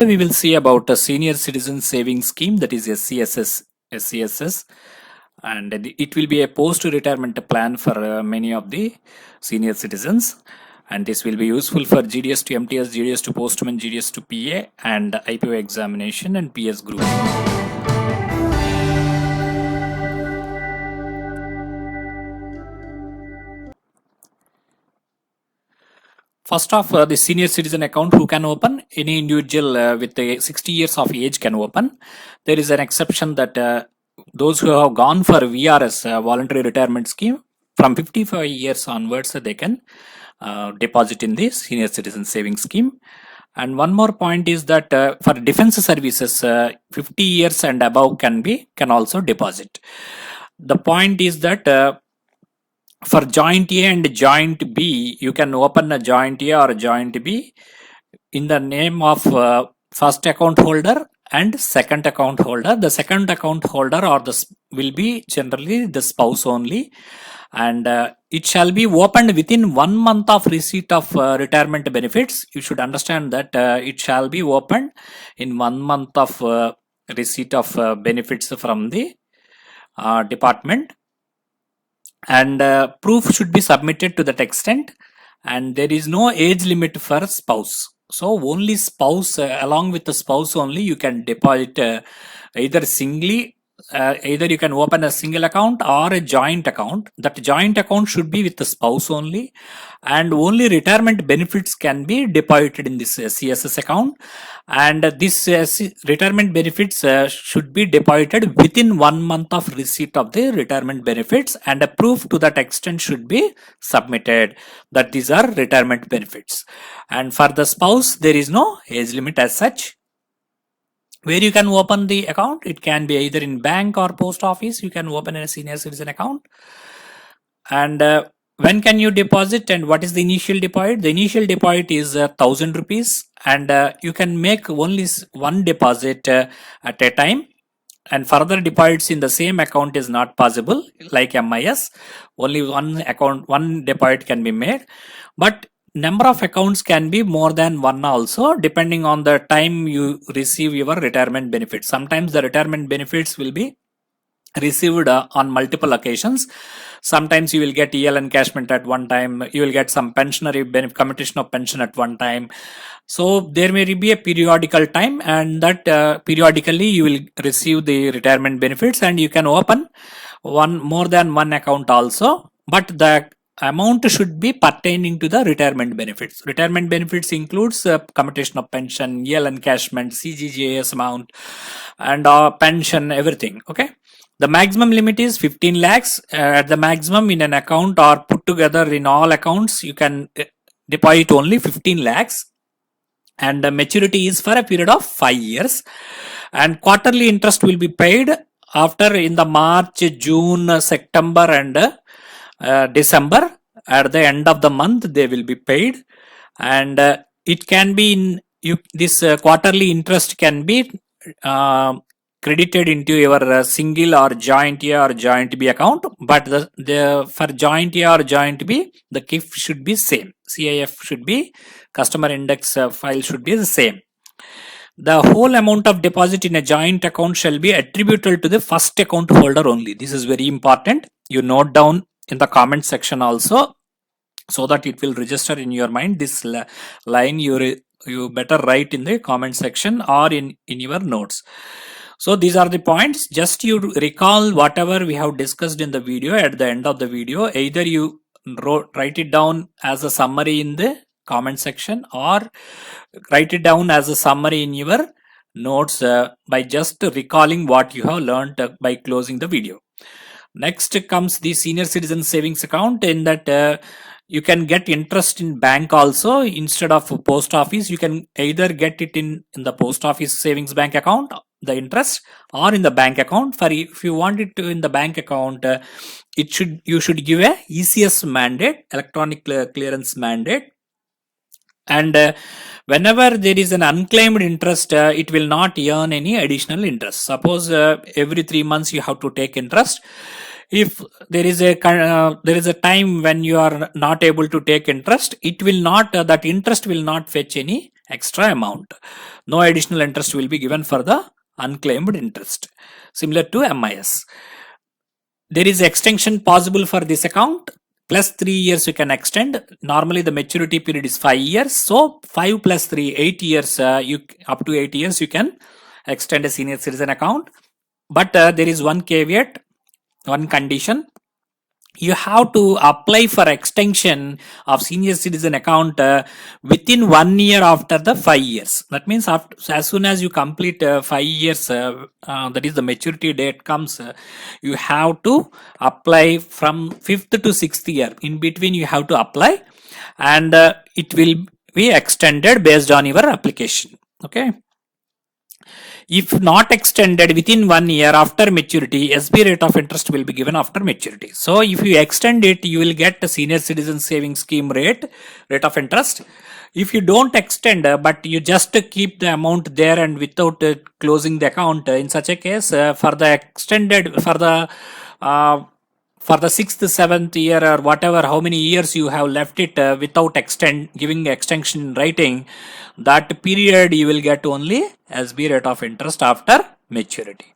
We will see about a senior citizen savings scheme, that is SCSS, and it will be a post-retirement plan for many of the senior citizens, and this will be useful for GDS to MTS, GDS to Postman, GDS to PA, and IPO examination and PS group. First off, the senior citizen account, who can open? Any individual with 60 years of age can open. There is an exception that those who have gone for VRS, voluntary retirement scheme, from 55 years onwards, they can deposit in the senior citizen savings scheme. And one more point is that for defense services, 50 years and above can also deposit. The point is that for joint A and joint B, you can open a joint A or a joint B in the name of first account holder and second account holder. The second account holder will be generally the spouse only, and it shall be opened within 1 month of receipt of retirement benefits. You should understand that it shall be opened in 1 month of receipt of benefits from the department, and proof should be submitted to that extent, and there is no age limit for spouse. So only spouse, along with the spouse only, you can deposit either singly, either you can open a single account or a joint account. That joint account should be with the spouse only, and only retirement benefits can be deposited in this CSS account, and this retirement benefits should be deposited within 1 month of receipt of the retirement benefits, and a proof to that extent should be submitted that these are retirement benefits. And for the spouse, there is no age limit as such. Where you can open the account, it can be either in bank or post office. You can open a senior citizen account. And when can you deposit, and what is the initial deposit? The initial deposit is 1,000 rupees, and you can make only one deposit at a time, and further deposits in the same account is not possible. Like MIS, only one deposit can be made, but number of accounts can be more than one also, depending on the time you receive your retirement benefits. Sometimes the retirement benefits will be received on multiple occasions. Sometimes you will get EL encashment at one time, you will get some pensionary benefit, commutation of pension at one time. So there may be a periodical time, and that periodically you will receive the retirement benefits, and you can open more than one account also, but the amount should be pertaining to the retirement benefits. Retirement benefits includes commutation of pension, EL encashment, CGJS amount, and pension, everything. Okay. The maximum limit is 15 lakhs at the maximum in an account, or put together in all accounts you can deposit only 15 lakhs, and the maturity is for a period of 5 years, and quarterly interest will be paid after in the March, June, September and December. At the end of the month they will be paid, and it can be in this quarterly interest can be credited into your single or joint A or joint B account, but for joint A or joint B, the KIF should be same. CIF should be, customer index file should be the same. The whole amount of deposit in a joint account shall be attributable to the first account holder only. This is very important. You note down in the comment section also, so that it will register in your mind. This line you better write in the comment section or in your notes. So these are the points. Just you recall whatever we have discussed in the video at the end of the video. Either you write it down as a summary in the comment section, or write it down as a summary in your notes by just recalling what you have learned by closing the video. Next comes the senior citizen savings account, in that you can get interest in bank also instead of post office. You can either get it in the post office savings bank account, the interest, or in the bank account. For if you want it to in the bank account, you should give a ECS mandate, electronic clearance mandate, and whenever there is an unclaimed interest, it will not earn any additional interest. Suppose every 3 months you have to take interest. If there is a time when you are not able to take interest, it will not that interest will not fetch any extra amount. No additional interest will be given for the unclaimed interest, similar to MIS. There is extension possible for this account. Plus 3 years you can extend. Normally the maturity period is 5 years. So 5 plus 3, 8 years, up to 8 years you can extend a senior citizen account. But there is one caveat, one condition. You have to apply for extension of senior citizen account within 1 year after the 5 years. That means after, as soon as you complete 5 years, that is the maturity date comes, you have to apply from 5th to 6th year. In between you have to apply, and it will be extended based on your application. Okay. If not extended within 1 year after maturity, SB rate of interest will be given after maturity. So if you extend it, you will get a senior citizen savings scheme rate of interest. If you don't extend, but you just keep the amount there and without closing the account, in such a case, for the extended, for the 6th, 7th year or whatever, how many years you have left it without giving extension in writing, that period you will get only SB rate of interest after maturity.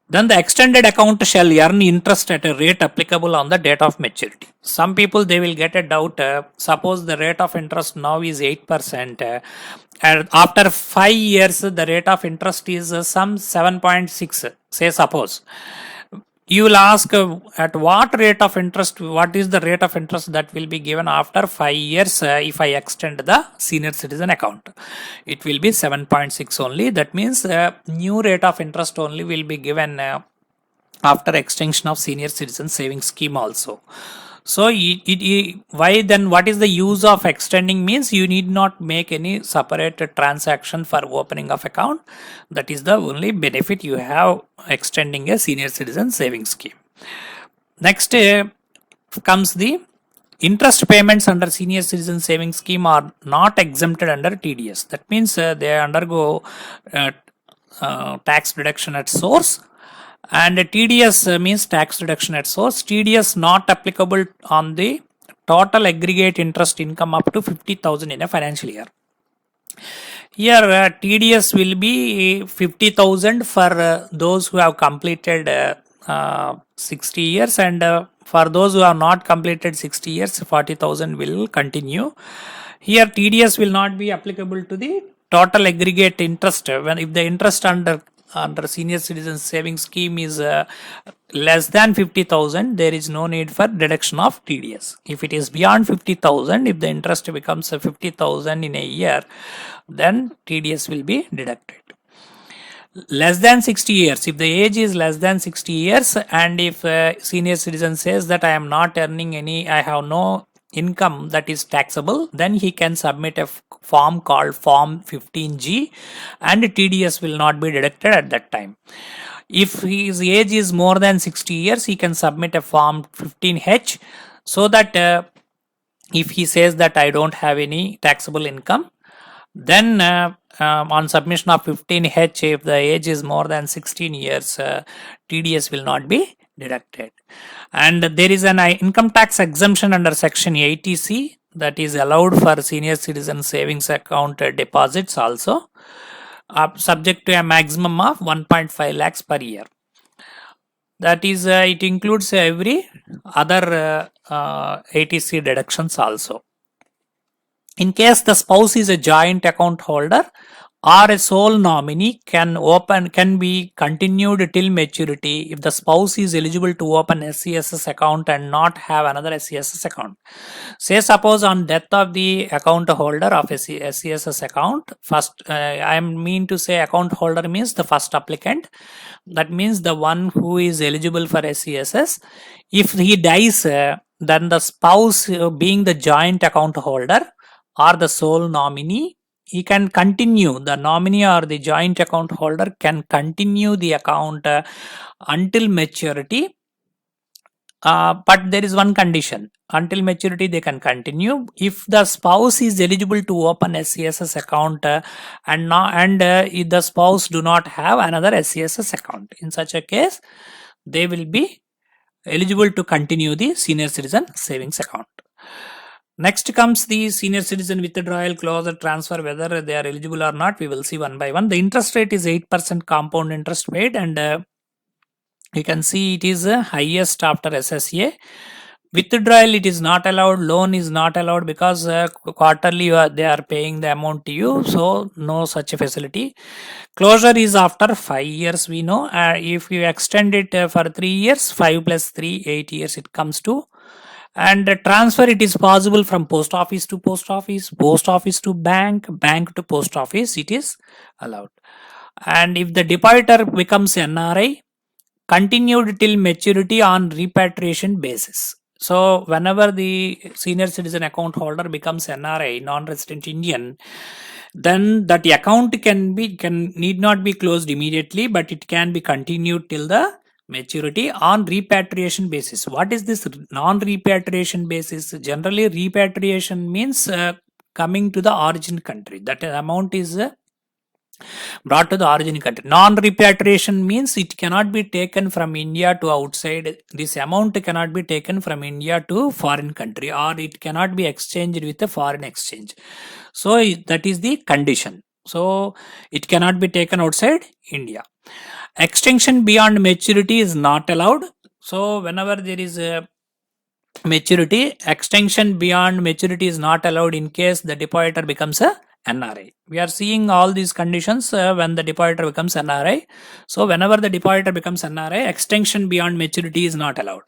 Then the extended account shall earn interest at a rate applicable on the date of maturity. Some people, they will get a doubt. Suppose the rate of interest now is 8%. And after 5 years, the rate of interest is some 7.6. Say suppose. You will ask at what rate of interest, what is the rate of interest that will be given after 5 years if I extend the senior citizen account. It will be 7.6 only. That means new rate of interest only will be given after extension of senior citizen savings scheme also. So why then, what is the use of extending means you need not make any separate transaction for opening of account. That is the only benefit you have extending a senior citizen savings scheme. Next comes the interest payments under senior citizen savings scheme are not exempted under TDS. That means they undergo tax deduction at source. And TDS means tax reduction at source. TDS not applicable on the total aggregate interest income up to 50,000 in a financial year. Here TDS will be 50,000 for those who have completed 60 years, and for those who have not completed 60 years, 40,000 will continue. Here TDS will not be applicable to the total aggregate interest. When if the interest under senior citizen savings scheme is less than 50,000, there is no need for deduction of TDS. If it is beyond 50,000, if the interest becomes 50,000 in a year, then TDS will be deducted. Less than 60 years, if the age is less than 60 years, and if senior citizen says that I am not earning any, I have no income that is taxable, then he can submit a form called Form 15G, and TDS will not be deducted at that time. If his age is more than 60 years, he can submit a Form 15H, so that if he says that I don't have any taxable income, then on submission of 15H, if the age is more than 16 years, TDS will not be deducted. And there is an income tax exemption under section 80C that is allowed for senior citizen savings account deposits also, subject to a maximum of 1.5 lakhs per year. That is, it includes every other 80C deductions also. In case the spouse is a joint account holder or a sole nominee, can be continued till maturity if the spouse is eligible to open SCS account and not have another SCS account. Say suppose on death of the account holder of SCS account, first I mean to say account holder means the first applicant. That means the one who is eligible for SCS. If he dies, then the spouse being the joint account holder or the sole nominee, he can continue, the nominee or the joint account holder can continue the account until maturity. But there is one condition: until maturity they can continue if the spouse is eligible to open SCS account and if the spouse do not have another SCS account. In such a case, they will be eligible to continue the senior citizen savings account. Next comes the senior citizen withdrawal clause or transfer, whether they are eligible or not. We will see one by one. The interest rate is 8% compound interest paid, and you can see it is highest after SSA. Withdrawal, it is not allowed. Loan is not allowed because quarterly they are paying the amount to you, so no such a facility. Closure is after 5 years. We know if you extend it for 3 years, 5 plus 3, 8 years it comes to. And transfer, it is possible from post office to post office, post office to bank, bank to post office, it is allowed. And if the depositor becomes NRI, continued till maturity on repatriation basis. So whenever the senior citizen account holder becomes NRI, non-resident Indian, then that account can need not be closed immediately, but it can be continued till the maturity on repatriation basis. What is this non-repatriation basis? Generally, repatriation means coming to the origin country. That amount is brought to the origin country. Non-repatriation means it cannot be taken from India to outside. This amount cannot be taken from India to foreign country, or it cannot be exchanged with a foreign exchange. So that is the condition. So it cannot be taken outside India. Extension beyond maturity is not allowed. So whenever there is a maturity, extension beyond maturity is not allowed in case the depositor becomes a NRI. We are seeing all these conditions when the depositor becomes NRI. So whenever the depositor becomes NRI, extension beyond maturity is not allowed.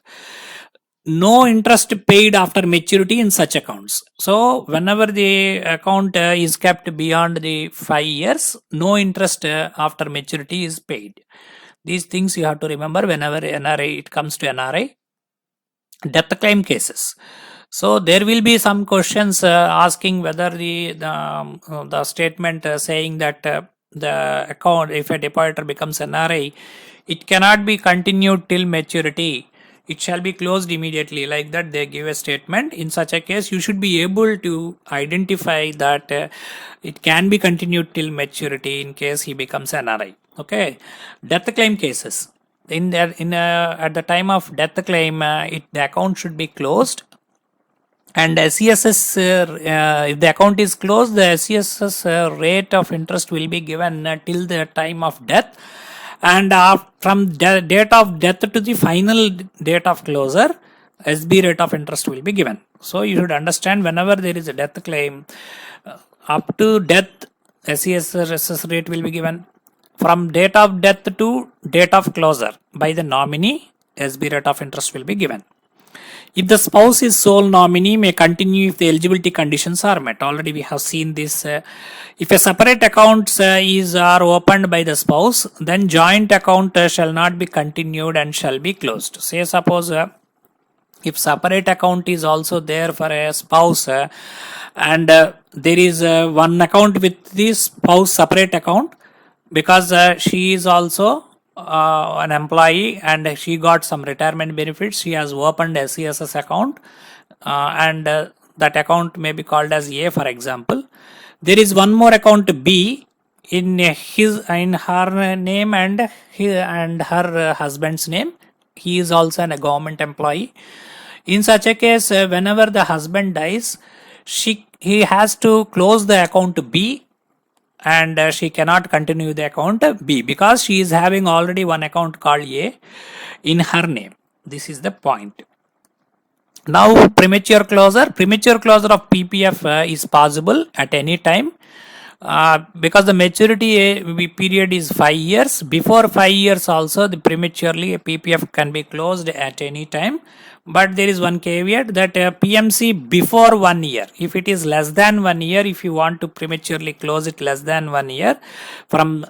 No interest paid after maturity in such accounts. So whenever the account is kept beyond the 5 years, no interest after maturity is paid. These things you have to remember whenever NRI, it comes to NRI. Death claim cases. So there will be some questions asking whether the statement saying that the account, if a depositor becomes NRI, it cannot be continued till maturity. It shall be closed immediately. Like that, they give a statement. In such a case, you should be able to identify that it can be continued till maturity in case he becomes NRI. Okay, death claim cases. At the time of death claim, the account should be closed, and SCS, if the account is closed, the SCS rate of interest will be given till the time of death, and from the date of death to the final date of closure, SB rate of interest will be given. So you should understand, whenever there is a death claim, up to death, SCS rate will be given. From date of death to date of closure by the nominee, SB rate of interest will be given. If the spouse is sole nominee, may continue if the eligibility conditions are met. Already we have seen this. If a separate account are opened by the spouse, then joint account shall not be continued and shall be closed. Say suppose if separate account is also there for a spouse, and there is one account with this spouse separate account, because she is also an employee and she got some retirement benefits, she has opened a SCSS account, and that account may be called as A, for example. There is one more account B in her name and her husband's name. He is also a government employee. In such a case, whenever the husband dies, he has to close the account B, and she cannot continue the account B, because she is having already one account called A in her name. This is the point. Now premature closure of PPF is possible at any time, because the maturity period is 5 years. Before 5 years also, the prematurely PPF can be closed at any time. But there is one caveat, that PMC before 1 year. If it is less than 1 year, if you want to prematurely close it less than 1 year, from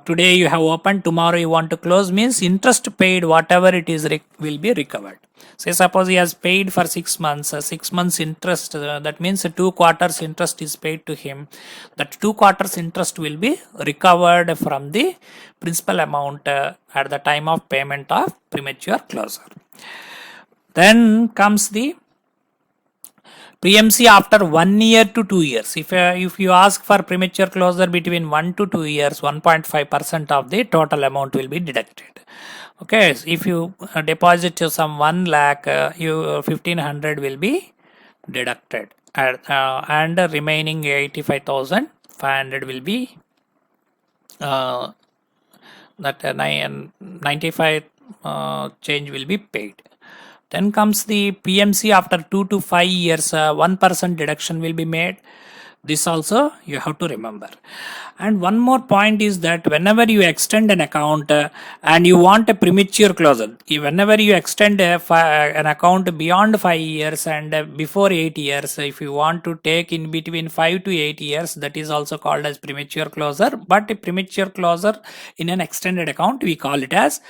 today you have opened, tomorrow you want to close, means interest paid, whatever it is, will be recovered. Say suppose he has paid for 6 months, 6 months interest, that means 2 quarters interest is paid to him. That 2 quarters interest will be recovered from the principal amount at the time of payment of premature closure. Then comes the PMC after 1 year to 2 years. If you ask for premature closure between 1 to 2 years, 1.5% of the total amount will be deducted. Okay, if you deposit some 1 lakh, 1500 will be deducted, and the remaining 85,500 will be that 95 change will be paid. Then comes the PMC. After 2 to 5 years, 1% deduction will be made. This also you have to remember. And one more point is that whenever you extend an account and you want a premature closure, whenever you extend an account beyond 5 years and before 8 years, if you want to take in between 5 to 8 years, that is also called as premature closure. But a premature closure in an extended account, we call it as.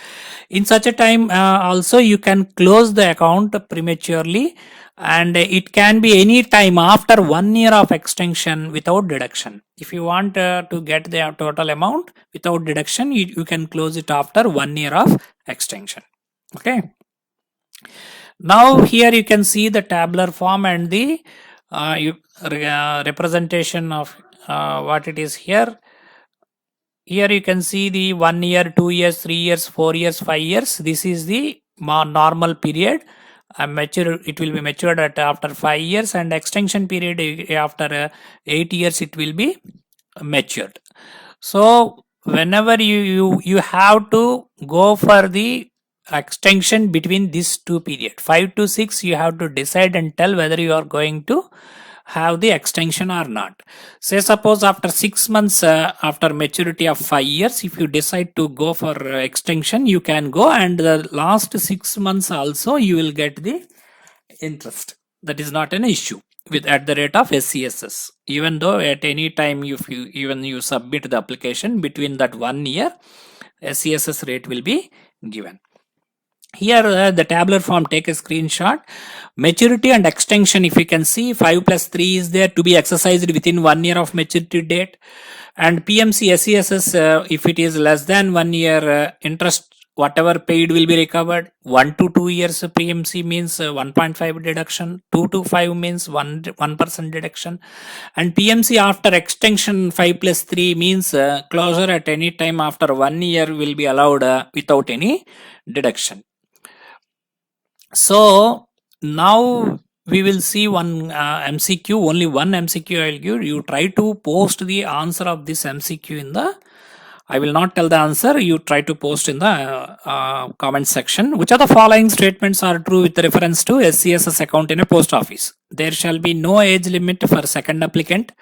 In such a time also you can close the account prematurely, and it can be any time after 1 year of extension without deduction. If you want to get the total amount without deduction, you can close it after 1 year of extension. Okay. Now here you can see the tabular form and the representation of what it is here. Here you can see the 1 year, 2 years, 3 years, 4 years, 5 years. This is the normal period. It will be matured at after 5 years, and extension period after 8 years it will be matured. So whenever you have to go for the extension between these two periods, 5 to 6, you have to decide and tell whether you are going to have the extension or not. Say suppose after 6 months after maturity of 5 years, if you decide to go for extension, you can go, and the last 6 months also you will get the interest. That is not an issue with at the rate of Scss. Even though at any time if you submit the application between that 1 year, Scss rate will be given. Here the tabular form, take a screenshot. Maturity and extension, if you can see 5 plus 3 is there to be exercised within 1 year of maturity date, and PMC Scss if it is less than 1 year, interest whatever paid will be recovered. 1 to 2 years PMC means 1.5 deduction, 2 to 5 means 1% deduction, and PMC after extension 5 plus 3 means closure at any time after 1 year will be allowed without any deduction. So now we will see one MCQ, only one MCQ I will give. You try to post the answer of this MCQ in the, I will not tell the answer, you try to post in the comment section. Which of the following statements are true with reference to SCSS account in a post office? There shall be no age limit for second applicant.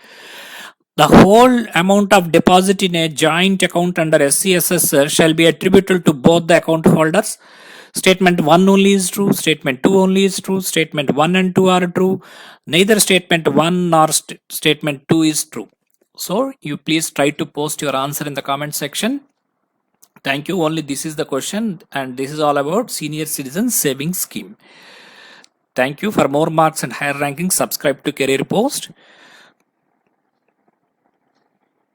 The whole amount of deposit in a joint account under SCSS shall be attributable to both the account holders. Statement 1 only is true, statement 2 only is true, statement 1 and 2 are true, neither statement 1 nor statement 2 is true. So you please try to post your answer in the comment section. Thank you. Only this is the question, and this is all about Senior Citizen Savings Scheme. Thank you. For more marks and higher ranking, subscribe to Career Post.